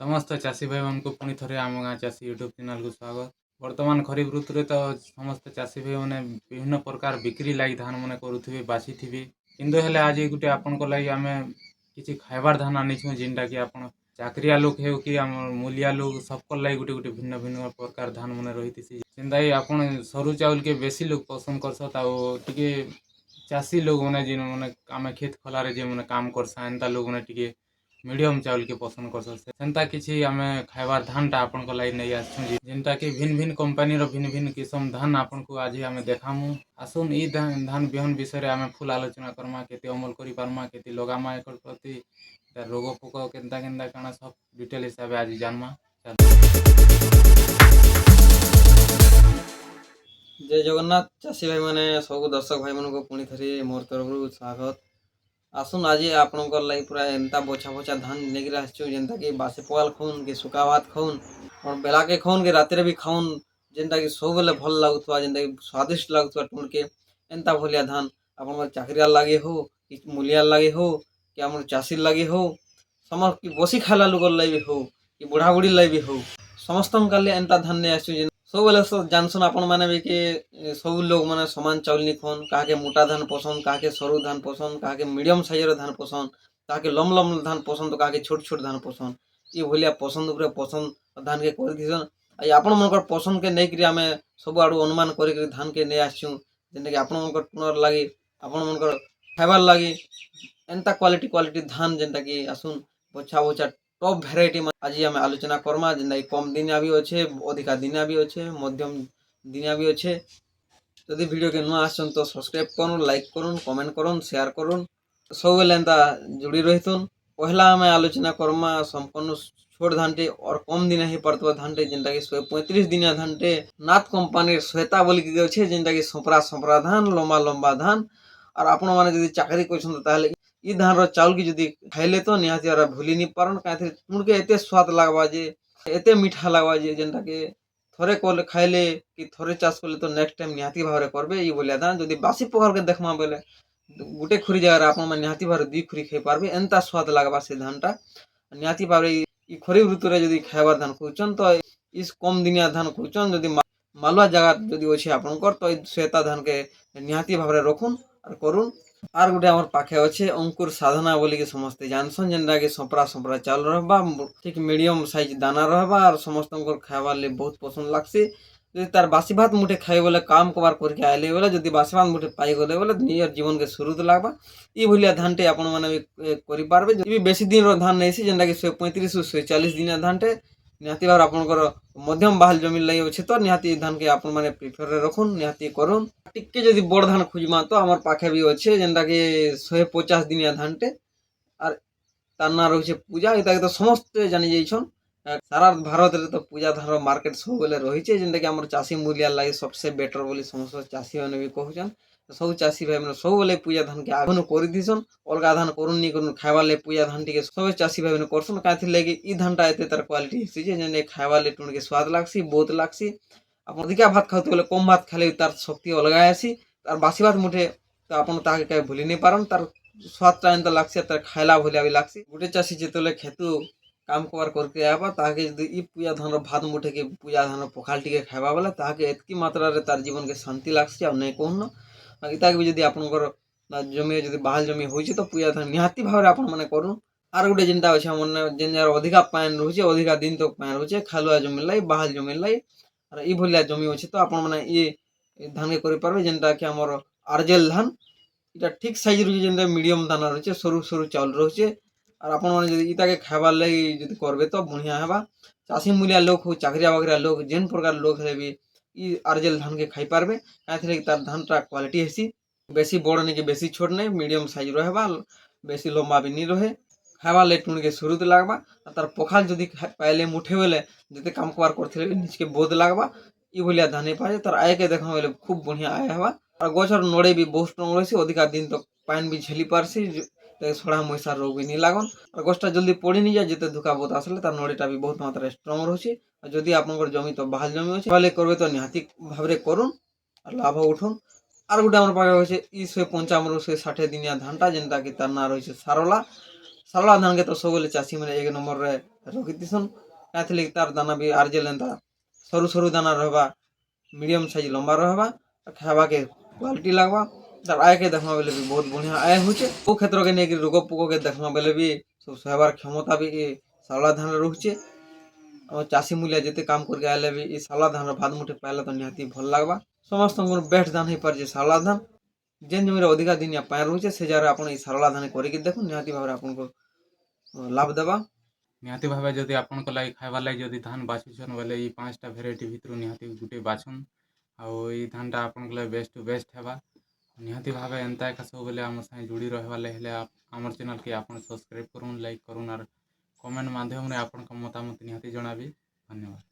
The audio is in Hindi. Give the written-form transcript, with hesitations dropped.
ସମସ୍ତ ଚାଷୀ ଭାଇମାନଙ୍କୁ ପୁଣି ଥରେ ଆମ ଗାଁ ଚାଷୀ ୟୁଟ୍ୟୁବ୍ ଚ୍ୟାନେଲ୍‌କୁ ସ୍ୱାଗତ। ବର୍ତ୍ତମାନ ଖରିଫ ଋତୁରେ ତ ସମସ୍ତ ଚାଷୀ ଭାଇମାନେ ବିଭିନ୍ନ ପ୍ରକାର ବିକ୍ରି ଲାଗି ଧାନମାନେ କରୁଥିବେ, ବାଛିଥିବେ। କିନ୍ତୁ ହେଲେ ଆଜି ଗୋଟେ ଆପଣଙ୍କ ଲାଗି ଆମେ କିଛି ଖାଇବାର ଧାନ ଆଣିଛୁଁ, ଯେନ୍ଟାକି ଆପଣ ଚାକିରିଆ ଲୋକ ହେଉ କି ଆମର ମୂଲିଆ ଲୋକ ସବକର୍ ଲାଗି ଗୋଟେ ଭିନ୍ନ ଭିନ୍ନ ପ୍ରକାର ଧାନମାନେ ରହିଥିସି। ଯେନ୍ଟାକି ଆପଣ ସରୁ ଚାଉଳକେ ବେଶୀ ଲୋକ ପସନ୍ଦ କରସତ୍, ଆଉ ଟିକେ ଚାଷୀ ଲୋକମାନେ ଯେନ୍ମାନେ ଆମେ କ୍ଷେତ ଖଲାରେ ଯେମାନେ କାମ କରସନ୍, ଏନ୍ତା ଲୋକମାନେ ଟିକେ ମିଡ଼ିୟମ୍ ଚାଉଳକେ ପସନ୍ଦ କରସନ୍। ସେନ୍ତା କିଛି ଆମେ ଖାଇବାର୍ ଧାନଟା ଆପଣଙ୍କ ଲାଗି ନେଇ ଆସିଛୁଁ, ଯେନ୍ଟାକି ଭିନ୍ନ ଭିନ୍ନ କମ୍ପାନୀର ଭିନ୍ନ ଭିନ୍ନ କିସମ ଧାନ ଆପଣଙ୍କୁ ଆଜି ଆମେ ଦେખાମୁ। ଆସୁନ୍ ଇ ଧାନ ବିହନ ବିଷୟରେ ଆମେ ଫୁଲ୍ ଆଲୋଚନା କର୍ମା, କେତେ ଅମଲ କରିପାରମା, କେତେ ଲଗାମା ଏକର ପ୍ରତି, ତାର ରୋଗ ପୋକ କେନ୍ତା କେନ୍ତା କାଣା ସବ୍ ଡିଟେଲ ହିସାବେ ଆଜି ଜାନମା। जय जगन्नाथ चाषी भाई मैंने सब दर्शक भाई मन को पुणी थे मोर तरफ स्वागत। आसुन आज आपंकर लगे पूरा एंता बोछा बोछा धान लेकर आसचु, जेनता कि बासे पगाल खाऊन कि सुखा भात खाऊन और बेला के खाऊन कि रातिर भी खाऊन, जेनता कि सब बेले भल लगुवा, जेनता कि स्वादिष्ट लगुवा टुण के एंता भलिया धान आप चाकरिया लगे हो कि मूलिया लगे हो कि आम चाषी लगे हो, समस्त कि बसी खाला लोक लगे हो कि बुढ़ा बुढ़ी लगे हो, समस्त एंता धान नहीं आसचु। सब बेले जानसन आपण मैंने भी कि सब लोग मैंने समान चाउल नहीं खान, क्या मोटा धान पसंद, क्या सरु धान पसंद, क्या मीडियम साइजर धान पसंद, क्या लम लम धान पसंद, तो क्या छोट छोट धान पसंद। ये भाया पसंद पसंद धान के कर आपण मन पसंद के नहीं करी आमे सब आड़ू अनुमान कर धान के नहीं आसचु, जेनटा कि आपण मन टुणर लगी आपण मन खाइबार लगी एंता क्वालिटी क्वालिटी धान जेनटा कि आसुन बछा बछा टॉप भेराइटी आज आम आलोचना करमा, जेनटा कि कम दिनिया भी अच्छे, अधिका दिनिया भी अच्छे, मध्यम दिनिया भी अच्छे। जदि वीडियो के नुआ आसन तो सब्सक्राइब करुन, लाइक करुन, कमेंट करुन, शेयर करुन, सब बेले एंता जुड़ी रहीथुन। पहला आम आलोचना करमा संपूर्ण छोट धानटे और कम दिन ही पड़ता धानटे, जेनटा कि 135 दिनिया धानटे नाथ कंपानी श्वेता बोल के अच्छे, जेनटा कि संपरा संपरा धान, लंबा लंबा धान। और आपण मैंने जब चाकरी कर इ धान रो चाउल की जदि खाइले तो निहाती भूली नहीं पारन, क्या तुणके एते स्वाद लगवा जे, एते मीठा लगवा जे, जेनटा कि थरे कले खाइले कि थरे चाष कले तो नेक्स्ट टाइम निहाती भाव करबे। ये बोलिया धान जदि बासी प्रकार के देखमा बेले गोटे खुरी जगह आप निहाती भाव 2 खुरी खाई पारबे, एंता स्वाद लगवा से धानटा निहाती भाव। खरीफ ऋतु रे जदि खाइबार धान खोजन तो इस कम दिनिया धान खोजन, जदि मालुआ जगह जदि अच्छे आपनकर तो श्वेता धान के निहाती भाव रखुन और करुन। आर गोटे आम पाखे अच्छे अंकुर साधना बोल के समस्ते जानसन, जेनटा कि संपरा संपरा चाउल रहा, ठीक मीडियम साइज दाना रहा और समस्त खाइबार लिए बहुत पसंद लगसी। जदि तार बासी भात मुठे खाए बोले काम कबार करके आइले बोले, जदि बासी भात मुठे पाईगले बोले निजर जीवन के शुरू तो लगवा। ये भलिया धानटे आपण मैंने भी करेंगे, ये बेसी दिन धान नहीं सी, जेनटा कि 135 ରୁ 140 दिनिया धानटे निहाती भाव आपनकर मध्यम बाहल जमी लगे अच्छे तो निहाती धान के आपण मैंने प्रिफर रखुन, निहाती करुन। टिके जदि बड़ धान खोजमा तो आमर पाखे भी अच्छे, जेनटा कि 150 दिनिया धानटे और तार ना रही पूजा। इता तो समस्त जानी जाइछन, सारा भारत रे तो पूजा धान मार्केट सब बेले रही है, जेनटा कि आमर चाषी मूलिया लगे सबसे बेटर बोली समस्त चाषी मैंने भी कहूछन। सब चाषी भाई मैंने सब बेले पूजा धान के आगन करदीसन, अलग धान करुन नहीं करुन खाइबार ले पूजा धान टी सब चाषी भाई मैंने करसन। क्या लगे इ धानटा एते तार क्वालिटी हिसी जे खाइबार ले टुण के स्वाद लागसी, बहुत लागसी। आप अधिका भात खाते बोले कम भात खाले तार शक्ति अलग आसी, तार बासी भात मुठे तो आप कहीं भूली नहीं पारन, तार स्वादटा एंता लागसी, तार खाइला भलिया भी लागसी। गोटे चाषी जिते खेतु काम कबार करके आवा ताके यदि इ पूजा धान भात मुठे के पूजा धान पखाल टिके खाइबा बोले ताके एतकी मात्रा रे तार जीवन के शांति लागसी आ नहीं कहून। इता भी जदि आपनकर जमी जदि बाहल जमी होइछे तो पूजा धान निहाती भाव आपण माने करूँ। आर गोटे जेनटा अच्छे मन जेन अधिका पानी रोचे, अधिका दिन तक पानी रोचे, खालुआ जमी लाई बाहल जमी लाई और ये भलिया जमी अच्छे तो आपण मैंने ये धान के करेंगे, जेनटा कि आमर आरजेल धान इटा ठीक साइज रोचे, जेनटा मीडियम दाना रोचे, सरु सरु चाउल रोचे। और आपण मैंने इटा के खाइबार लगी जदि करबे तो बढ़िया हेबा। चाषी मूलिया लोग हो, चाकरिया बाकरिया लोग, जेन प्रकार लोग हेले भी इ आरजेल धान के खाई पारबे, क्या तार धानटा क्वालिटी हेसी, बेसी बड़ नहीं कि बेसी छोट नहीं, मीडियम साइज रहबा, बेसी लंबा भी नहीं रहे, खाइबार ले टुण के शुरू तो लगवा। तार पखाल जदि पाइले मुठे बेले जिते काम कबार करथिले निजके बहुत लगवा। ये भलिया धान पाए तार आय के देखा बेले खूब बढ़िया आय हेबा और गछर नड़े भी बहुत स्ट्रंग रही, अधिका दिन तक पानी भी झेली पारसी, सड़ा मईसा रोग भी नहीं लागन और गछटा जल्दी पड़ी नहीं जाए, जिते धुका बहुत आसले तार नड़ीटा भी बहुत मात्रा स्ट्रंग रही। जदि आपनकर जमी तो बाहल जमी अच्छे वाले करबे तो निहाती भाव करुन और लाभ उठुन। आर गोटे आम पाखे अच्छे 155 ରୁ 160 दिनिया धानटा, जेनटा कि तार ना रही सारोला। ଶାରଳା ଧାନକେ ତ ସବୁବେଳେ ଚାଷୀମାନେ 1 ନମ୍ବରରେ ରଖିଥିସନ୍। କାଁଥିଲାଗି ତାର ଦାନା ବି ଆର୍ ଯେ ଏନ୍ତା ସରୁ ସରୁ ଦାନା ରହେବା, ମିଡ଼ିୟମ୍ ସାଇଜ୍ ଲମ୍ବା ରହେବା, ଖାଏବାକେ କ୍ୱାଲିଟି ଲାଗ୍ବା। ତାର ଆୟକେ ଦେଖ୍ମା ବେଲେ ବି ବହୁତ ବଢ଼ିଆ ଆୟ ହଉଛେ। କୋଉ କ୍ଷେତ୍ରକେ ନେଇକି ରୋଗ ପୋକକେ ଦେଖ୍ମା ବେଲେ ବି ସବୁ ସହେବାର କ୍ଷମତା ବି ଇ ଶାରଳା ଧାନରେ ରହୁଛେ। ଆମ ଚାଷୀ ମୂଲିଆ ଯେତେ କାମ କରିକି ଆଇଲେ ବି ଇ ଶାରଳା ଧାନର ଭାତ ମୁଠେ ପାଇଲେ ତ ନିହାତି ଭଲ ଲାଗ୍ବା। ସମସ୍ତଙ୍କର ବେଷ୍ଟ ଧାନ ହେଇପାରୁଛେ ଶାରଳା ଧାନ। ଯେନ୍ ଜମିରେ ଅଧିକା ଦିନିଆ ପାଏନ୍ ରହୁଛେ ସେ ଜାଗାରେ ଆପଣ ଇ ଶାରଳା ଧାନ କରିକି ଦେଖୁନ୍, ନିହାତି ଭାବରେ ଆପଣଙ୍କୁ ଲାଭ ଦେବା। ନିହାତି ଭାବେ ଯଦି ଆପଣଙ୍କ ଲାଗି ଖାଇବାର୍ ଲାଗି ଯଦି ଧାନ ବାଛୁଛନ୍ ବୋଲେ ଏଇ 5ଟା ଭେରାଇଟି ଭିତରୁ ନିହାତି ଗୁଟେ ବାଛୁନ୍। ଆଉ ଏଇ ଧାନଟା ଆପଣଙ୍କ ଲାଗି ବେଷ୍ଟ ଟୁ ବେଷ୍ଟ ହେବା। ନିହାତି ଭାବେ ଏନ୍ତା ଏକା ସବୁବେଲେ ଆମ ସାଙ୍ଗେ ଯୋଡ଼ି ରହିବାର୍ ଲାଗି ହେଲେ ଆମର ଚ୍ୟାନେଲ୍କେ ଆପଣ ସବସ୍କ୍ରାଇବ୍ କରୁନ୍, ଲାଇକ୍ କରୁନ୍, ଆର୍ କମେଣ୍ଟ ମାଧ୍ୟମରେ ଆପଣଙ୍କ ମତାମତ ନିହାତି ଜଣାବେ। ଧନ୍ୟବାଦ।